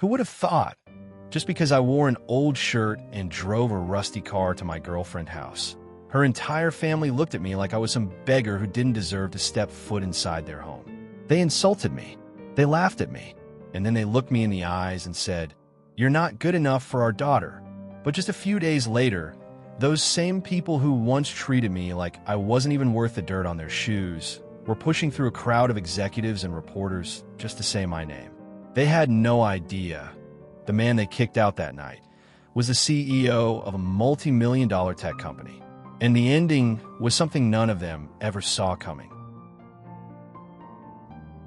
Who would have thought? Just because I wore an old shirt and drove a rusty car to my girlfriend's house, her entire family looked at me like I was some beggar who didn't deserve to step foot inside their home. They insulted me. They laughed at me. And then they looked me in the eyes and said, "You're not good enough for our daughter." But just a few days later, those same people who once treated me like I wasn't even worth the dirt on their shoes were pushing through a crowd of executives and reporters just to say my name. They had no idea the man they kicked out that night was the CEO of a multi-million-dollar tech company. And the ending was something none of them ever saw coming.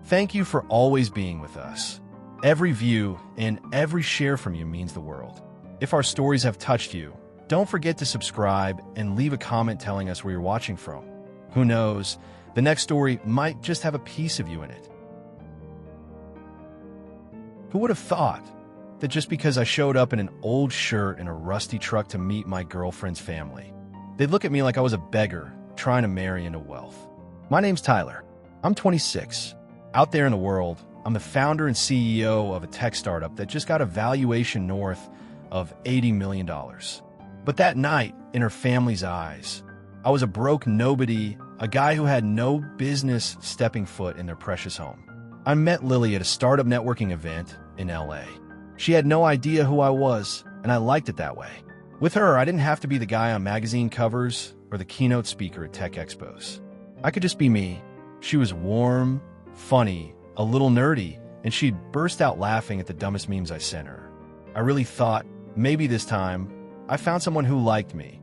Thank you for always being with us. Every view and every share from you means the world. If our stories have touched you, don't forget to subscribe and leave a comment telling us where you're watching from. Who knows, the next story might just have a piece of you in it. Who would have thought that just because I showed up in an old shirt and a rusty truck to meet my girlfriend's family, they'd look at me like I was a beggar trying to marry into wealth? My name's Tyler. I'm 26. Out there in the world, I'm the founder and CEO of a tech startup that just got a valuation north of $80 million. But that night, in her family's eyes, I was a broke nobody, a guy who had no business stepping foot in their precious home. I met Lily at a startup networking event in LA. She had no idea who I was, and I liked it that way. With her, I didn't have to be the guy on magazine covers or the keynote speaker at tech expos. I could just be me. She was warm, funny, a little nerdy, and she'd burst out laughing at the dumbest memes I sent her. I really thought, maybe this time, I found someone who liked me.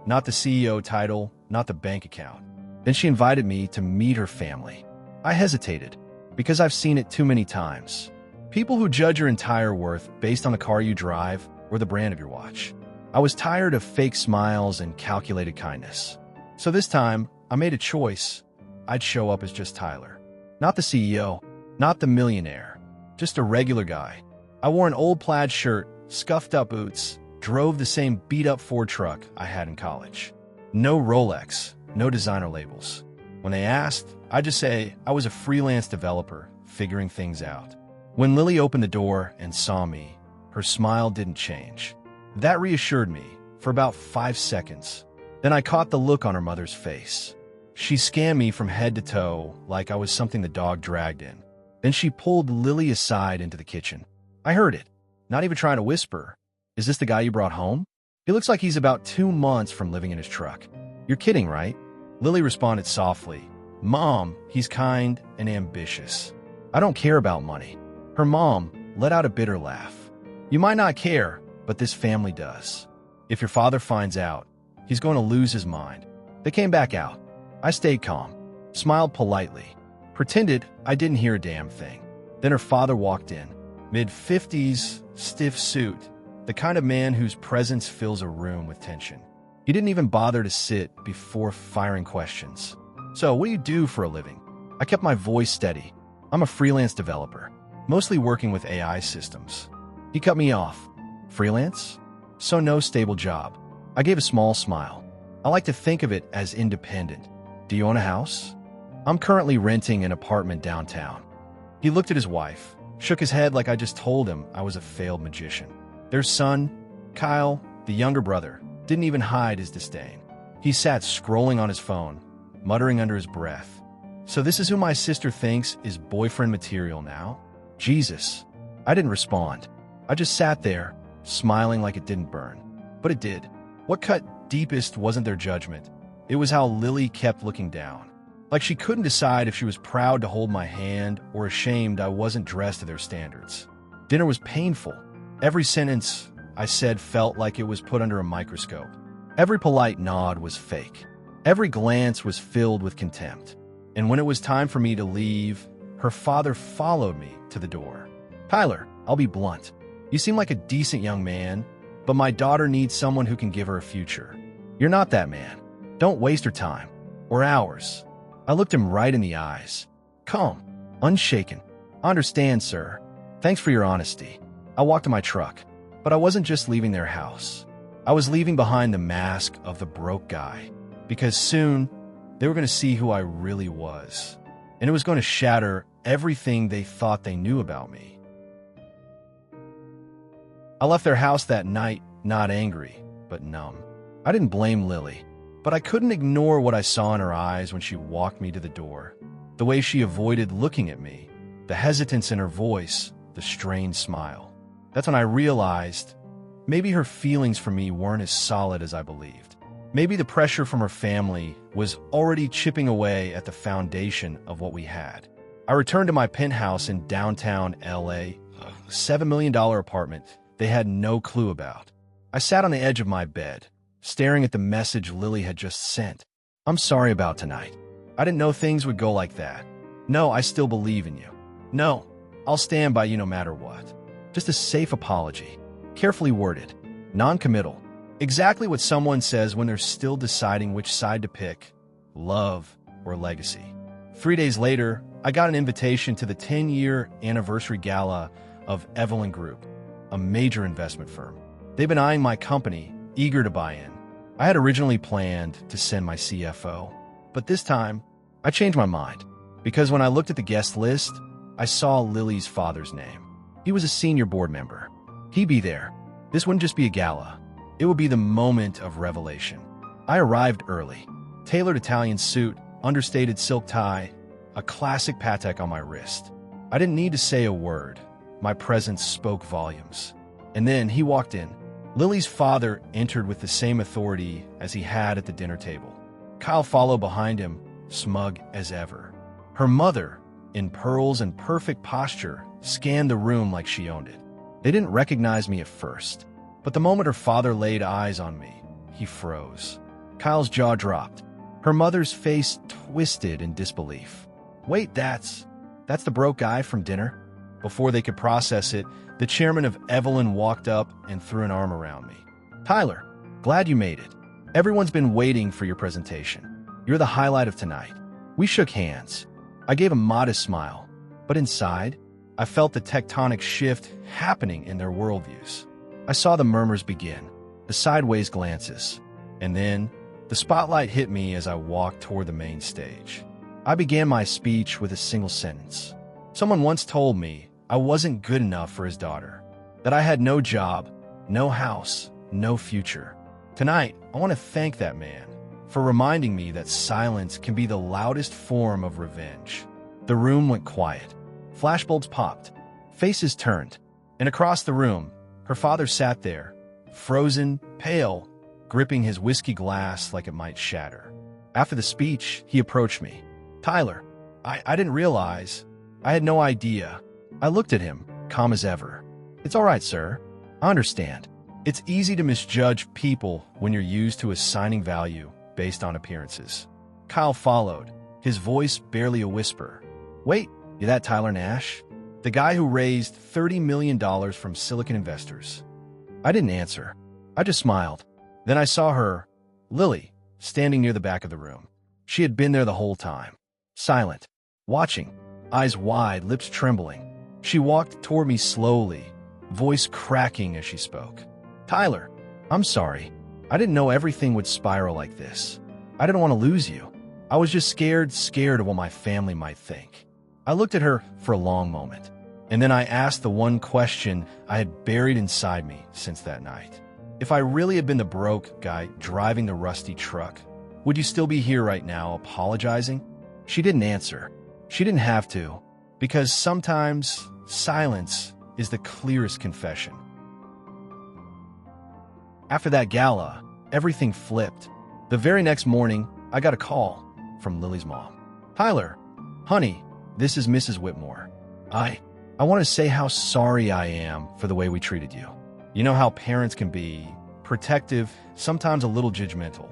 Not the CEO title, not the bank account. Then she invited me to meet her family. I hesitated, because I've seen it too many times. People who judge your entire worth based on the car you drive or the brand of your watch. I was tired of fake smiles and calculated kindness. So this time, I made a choice. I'd show up as just Tyler. Not the CEO, not the millionaire, just a regular guy. I wore an old plaid shirt, scuffed up boots, drove the same beat-up Ford truck I had in college. No Rolex, no designer labels. When they asked, I'd just say I was a freelance developer figuring things out. When Lily opened the door and saw me, her smile didn't change. That reassured me for about 5 seconds. Then I caught the look on her mother's face. She scanned me from head to toe like I was something the dog dragged in. Then she pulled Lily aside into the kitchen. I heard it, not even trying to whisper. "Is this the guy you brought home? He looks like he's about 2 months from living in his truck." "You're kidding, right?" Lily responded softly. "Mom, he's kind and ambitious. I don't care about money." Her mom let out a bitter laugh. "You might not care, but this family does. If your father finds out, he's going to lose his mind." They came back out. I stayed calm, smiled politely, pretended I didn't hear a damn thing. Then her father walked in, mid-50s, stiff suit, the kind of man whose presence fills a room with tension. He didn't even bother to sit before firing questions. "So, what do you do for a living?" I kept my voice steady. "I'm a freelance developer, mostly working with AI systems." He cut me off. "Freelance? So no stable job." I gave a small smile. I like to think of it as independent. "Do you own a house?" "I'm currently renting an apartment downtown." He looked at his wife, shook his head like I just told him I was a failed magician. Their son, Kyle, the younger brother, didn't even hide his disdain. He sat scrolling on his phone, muttering under his breath. "So this is who my sister thinks is boyfriend material now?" Jesus. I didn't respond. I just sat there, smiling like it didn't burn. But it did. What cut deepest wasn't their judgment. It was how Lily kept looking down. Like she couldn't decide if she was proud to hold my hand or ashamed I wasn't dressed to their standards. Dinner was painful. Every sentence I said felt like it was put under a microscope. Every polite nod was fake. Every glance was filled with contempt. And when it was time for me to leave, her father followed me to the door. "Tyler, I'll be blunt. You seem like a decent young man, but my daughter needs someone who can give her a future. You're not that man. Don't waste her time. Or ours." I looked him right in the eyes. Calm, unshaken. "I understand, sir. Thanks for your honesty." I walked to my truck, but I wasn't just leaving their house. I was leaving behind the mask of the broke guy, because soon they were going to see who I really was, and it was going to shatter everything they thought they knew about me. I left their house that night, not angry, but numb. I didn't blame Lily, but I couldn't ignore what I saw in her eyes when she walked me to the door. The way she avoided looking at me, the hesitance in her voice, the strained smile. That's when I realized maybe her feelings for me weren't as solid as I believed. Maybe the pressure from her family was already chipping away at the foundation of what we had. I returned to my penthouse in downtown LA, a $7 million apartment they had no clue about. I sat on the edge of my bed, staring at the message Lily had just sent. "I'm sorry about tonight. I didn't know things would go like that. No, I still believe in you. No, I'll stand by you no matter what." Just a safe apology, carefully worded, non-committal. Exactly what someone says when they're still deciding which side to pick, love or legacy. 3 days later, I got an invitation to the 10-year anniversary gala of Evelyn Group, a major investment firm. They've been eyeing my company, eager to buy in. I had originally planned to send my CFO, but this time, I changed my mind, because when I looked at the guest list, I saw Lily's father's name. He was a senior board member. He'd be there. This wouldn't just be a gala. It would be the moment of revelation. I arrived early. Tailored Italian suit, understated silk tie, a classic Patek on my wrist. I didn't need to say a word. My presence spoke volumes. And then he walked in. Lily's father entered with the same authority as he had at the dinner table. Kyle followed behind him, smug as ever. Her mother, in pearls and perfect posture, scanned the room like she owned it. They didn't recognize me at first, but the moment her father laid eyes on me, he froze. Kyle's jaw dropped. Her mother's face twisted in disbelief. "Wait, that's the broke guy from dinner?" Before they could process it, the chairman of Evelyn walked up and threw an arm around me. "Tyler, glad you made it. Everyone's been waiting for your presentation. You're the highlight of tonight." We shook hands. I gave a modest smile, but inside, I felt the tectonic shift happening in their worldviews. I saw the murmurs begin, the sideways glances, and then the spotlight hit me as I walked toward the main stage. I began my speech with a single sentence. Someone once told me I wasn't good enough for his daughter, that I had no job, no house, no future. Tonight, I want to thank that man for reminding me that silence can be the loudest form of revenge. The room went quiet. Flashbulbs popped. Faces turned. And across the room, her father sat there, frozen, pale, gripping his whiskey glass like it might shatter. After the speech, he approached me. "Tyler, I didn't realize. I had no idea." I looked at him, calm as ever. "It's all right, sir. I understand. It's easy to misjudge people when you're used to assigning value based on appearances." Kyle followed, his voice barely a whisper. "Wait, you that Tyler Nash? The guy who raised $30 million from Silicon investors?" I didn't answer. I just smiled. Then I saw her, Lily, standing near the back of the room. She had been there the whole time, silent, watching, eyes wide, lips trembling. She walked toward me slowly, voice cracking as she spoke. "Tyler, I'm sorry. I didn't know everything would spiral like this. I didn't want to lose you. I was just scared of what my family might think." I looked at her for a long moment, and then I asked the one question I had buried inside me since that night. If I really had been the broke guy driving the rusty truck, would you still be here right now apologizing? She didn't answer. She didn't have to, because sometimes silence is the clearest confession. After that gala, everything flipped. The very next morning, I got a call from Lily's mom. "Tyler, honey, this is Mrs. Whitmore. I want to say how sorry I am for the way we treated you. You know how parents can be protective, sometimes a little judgmental.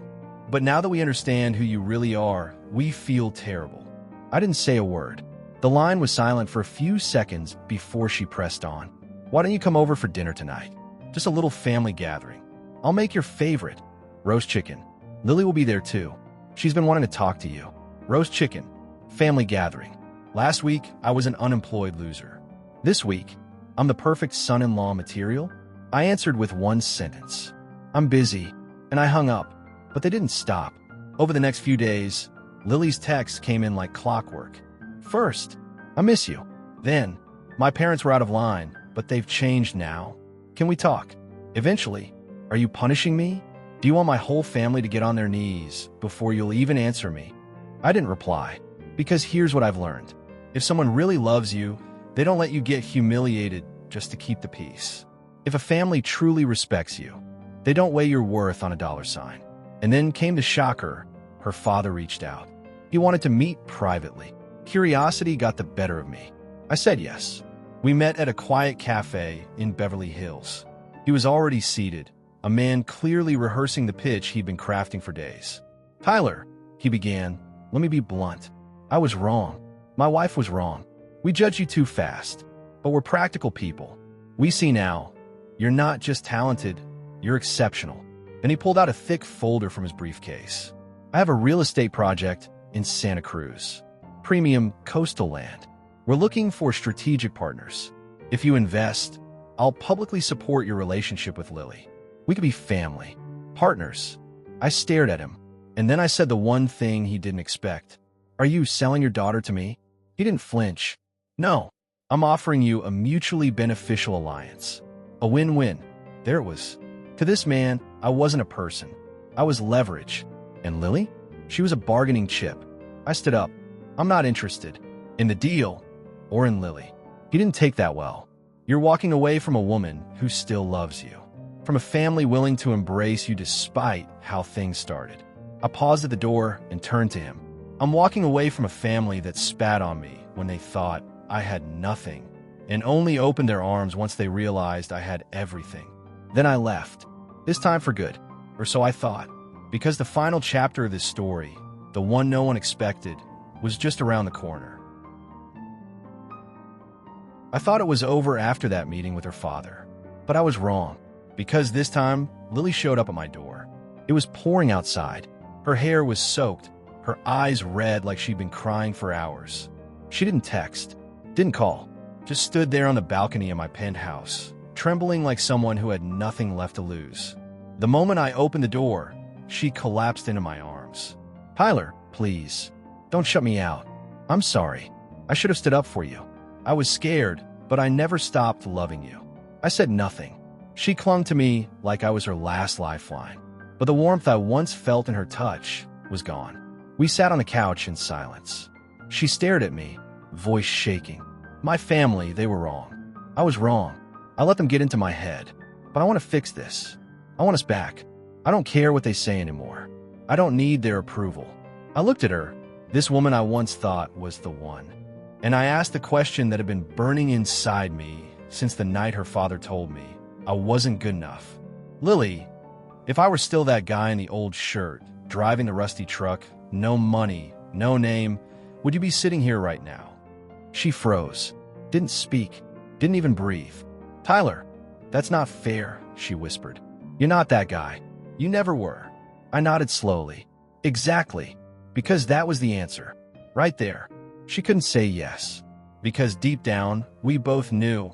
But now that we understand who you really are, we feel terrible." I didn't say a word. The line was silent for a few seconds before she pressed on. "Why don't you come over for dinner tonight? Just a little family gathering. I'll make your favorite, roast chicken. Lily will be there too. She's been wanting to talk to you. Roast chicken, family gathering. Last week, I was an unemployed loser. This week, I'm the perfect son-in-law material." I answered with one sentence. "I'm busy," and I hung up, but they didn't stop. Over the next few days, Lily's texts came in like clockwork. First, "I miss you." Then, "My parents were out of line, but they've changed now. Can we talk? Eventually. Are you punishing me? Do you want my whole family to get on their knees before you'll even answer me? I didn't reply, because here's what I've learned. If someone really loves you, they don't let you get humiliated just to keep the peace. If a family truly respects you, they don't weigh your worth on a dollar sign. And then came the shocker. Her father reached out. He wanted to meet privately. Curiosity got the better of me. I said yes. We met at a quiet cafe in Beverly Hills. He was already seated, a man clearly rehearsing the pitch he'd been crafting for days. Tyler, he began, let me be blunt. I was wrong. My wife was wrong. We judged you too fast. But we're practical people. We see now, you're not just talented, you're exceptional. And he pulled out a thick folder from his briefcase. I have a real estate project in Santa Cruz. Premium coastal land. We're looking for strategic partners. If you invest, I'll publicly support your relationship with Lily. We could be family. Partners. I stared at him, and then I said the one thing he didn't expect. Are you selling your daughter to me? He didn't flinch. No, I'm offering you a mutually beneficial alliance. A win-win. There it was. To this man, I wasn't a person. I was leverage. And Lily? She was a bargaining chip. I stood up. I'm not interested. In the deal, or in Lily. He didn't take that well. You're walking away from a woman who still loves you. From a family willing to embrace you despite how things started. I paused at the door and turned to him. I'm walking away from a family that spat on me when they thought I had nothing, and only opened their arms once they realized I had everything. Then I left. This time for good, or so I thought, because the final chapter of this story, the one no one expected, was just around the corner. I thought it was over after that meeting with her father, but I was wrong, because this time, Lily showed up at my door. It was pouring outside. Her hair was soaked, her eyes red like she'd been crying for hours. She didn't text, didn't call, just stood there on the balcony of my penthouse, trembling like someone who had nothing left to lose. The moment I opened the door, she collapsed into my arms. Tyler, please, don't shut me out. I'm sorry. I should have stood up for you. I was scared, but I never stopped loving you. I said nothing. She clung to me like I was her last lifeline, but the warmth I once felt in her touch was gone. We sat on the couch in silence. She stared at me, voice shaking. My family, they were wrong. I was wrong. I let them get into my head, but I want to fix this. I want us back. I don't care what they say anymore. I don't need their approval. I looked at her, this woman I once thought was the one, and I asked the question that had been burning inside me since the night her father told me I wasn't good enough. Lily, if I were still that guy in the old shirt, driving the rusty truck, no money, no name, would you be sitting here right now? She froze, didn't speak, didn't even breathe. Tyler, that's not fair, she whispered. You're not that guy. You never were. I nodded slowly. Exactly, because that was the answer. Right there. She couldn't say yes, because deep down, we both knew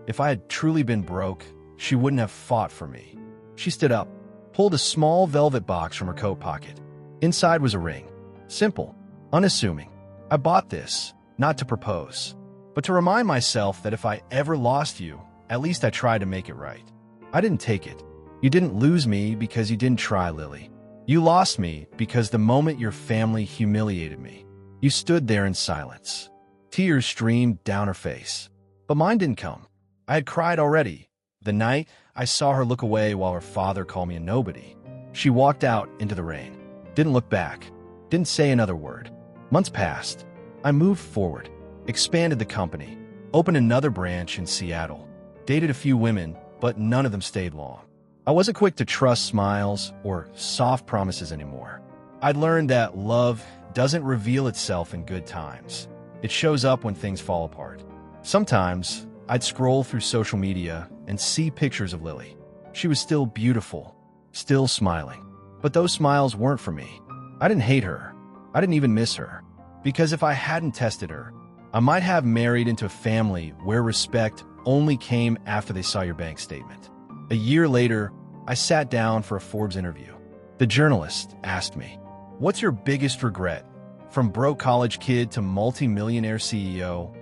if I had truly been broke, she wouldn't have fought for me. She stood up, pulled a small velvet box from her coat pocket. Inside was a ring. Simple, unassuming. I bought this, not to propose, but to remind myself that if I ever lost you, at least I tried to make it right. I didn't take it. You didn't lose me because you didn't try, Lily. You lost me because the moment your family humiliated me, you stood there in silence. Tears streamed down her face, but mine didn't come. I had cried already. The night I saw her look away while her father called me a nobody. She walked out into the rain, didn't look back, didn't say another word. Months passed. I moved forward, expanded the company, opened another branch in Seattle, dated a few women, but none of them stayed long. I wasn't quick to trust smiles or soft promises anymore. I'd learned that love doesn't reveal itself in good times. It shows up when things fall apart. Sometimes, I'd scroll through social media and see pictures of Lily. She was still beautiful, still smiling. But those smiles weren't for me. I didn't hate her. I didn't even miss her. Because if I hadn't tested her, I might have married into a family where respect only came after they saw your bank statement. A year later, I sat down for a Forbes interview. The journalist asked me, "What's your biggest regret? From broke college kid to multi-millionaire CEO?"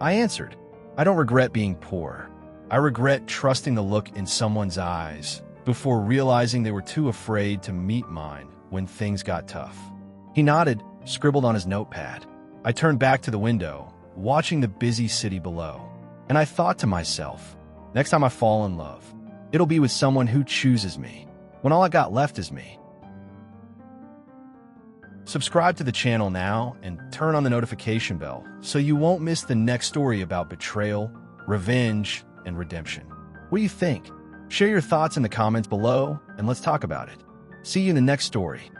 I answered, "I don't regret being poor. I regret trusting the look in someone's eyes before realizing they were too afraid to meet mine when things got tough. He nodded, scribbled on his notepad. I turned back to the window, watching the busy city below. And I thought to myself, next time I fall in love, it'll be with someone who chooses me, when all I got left is me. Subscribe to the channel now and turn on the notification bell so you won't miss the next story about betrayal, revenge, and redemption. What do you think? Share your thoughts in the comments below and let's talk about it. See you in the next story.